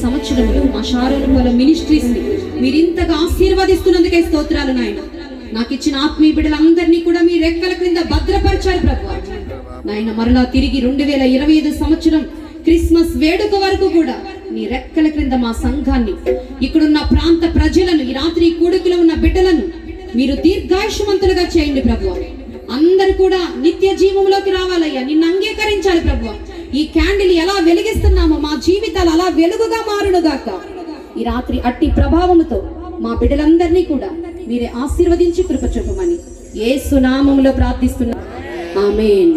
సంవత్సరములు మా Sharon ministries ని మీరింతగా ఆశీర్వదిస్తున్నందుకే స్తోత్రాలు నాయన. నాకు ఇచ్చిన ఆత్మీయ బిడ్డలందరినీ కూడా మీ రెక్కల క్రింద భద్రపరిచారు ప్రభువా. నాయన మరలా తిరిగి 2025 సంవత్సరం క్రిస్మస్ వేడుక వరకు కూడా నీ రెక్కల క్రింద మా సంఘాన్ని, ఇక్కడున్న ప్రాంత ప్రజలను, ఈ రాత్రి కూడుకులో ఉన్న బిడ్డలను మీరు దీర్ఘాయుష్మంతులుగా చేయండి ప్రభువా. అందరు కూడా నిత్య జీవంలోకి రావాలయ్యా, నిన్ను అంగీకరించాలి ప్రభువా. ఈ క్యాండిల్ ఎలా వెలిగిస్తున్నామో మా జీవితాలు అలా వెలుగుగా మారునుగాక. ఈ రాత్రి అట్టి ప్రభావముతో మా బిడ్డలందరినీ కూడా మీరే ఆశీర్వదించి కృప చూపమని యేసు నామములో ప్రార్థిస్తున్నా, ఆమేన్.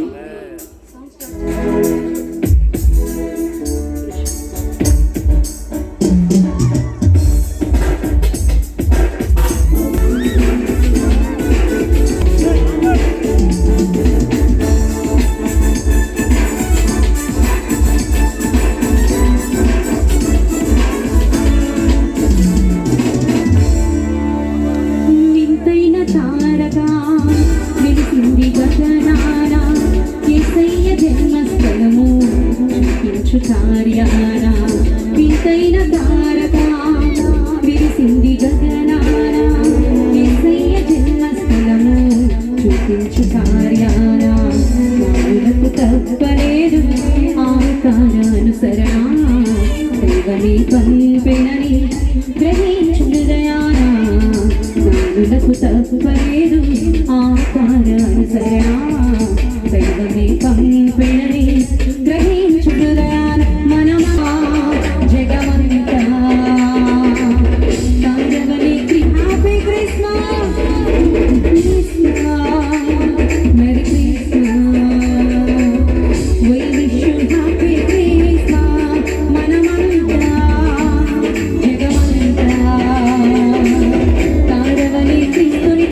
వింతైన తారక విరిసింది గగనాన, యేసయ్య జన్మస్థలము చూపించు కార్యాన. మానవులకు తప్పలేదు ఆకారానుసరణ, దైవమే పంపెనని గ్రహించు హృదయాన. మానవులకు తప్పలేదు ఆకారానుసరణ, దైవమే పంపెనని గ్రహించు హృదయాన. మనమా జగమంతా తాండవనికి happy Christmas, merry Christmas, we wish you happy Christmas. మనమంతా జగమంతా తాండవని క్రీస్తుని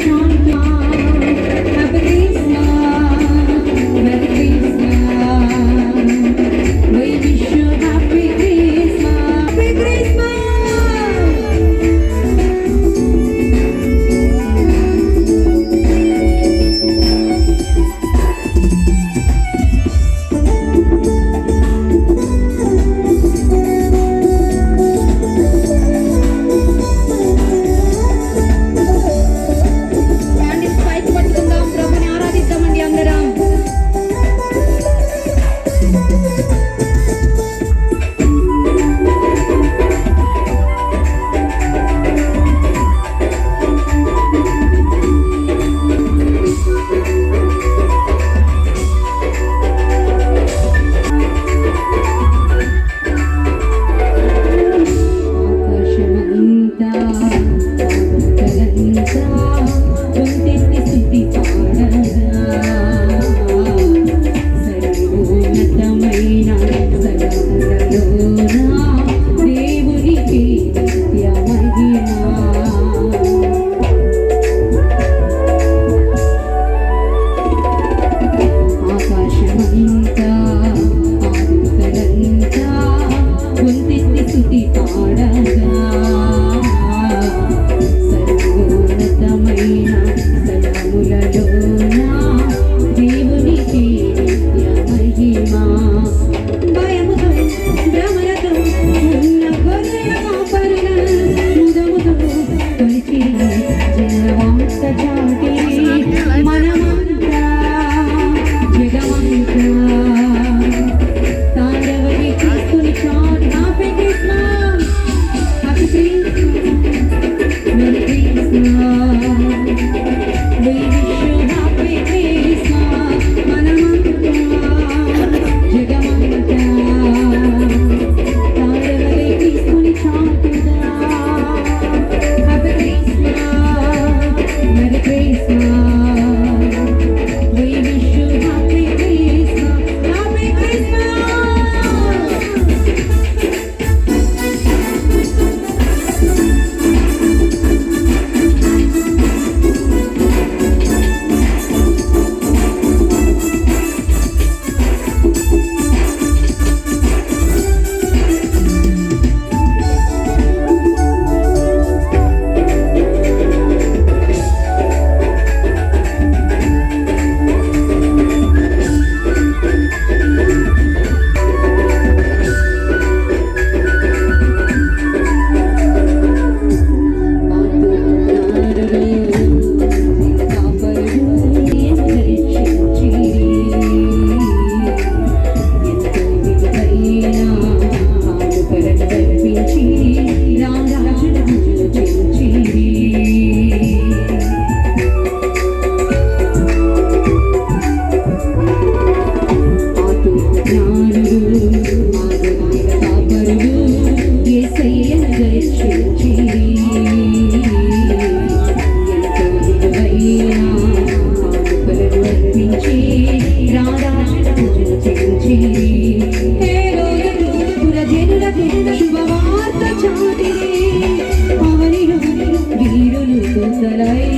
విడుదలై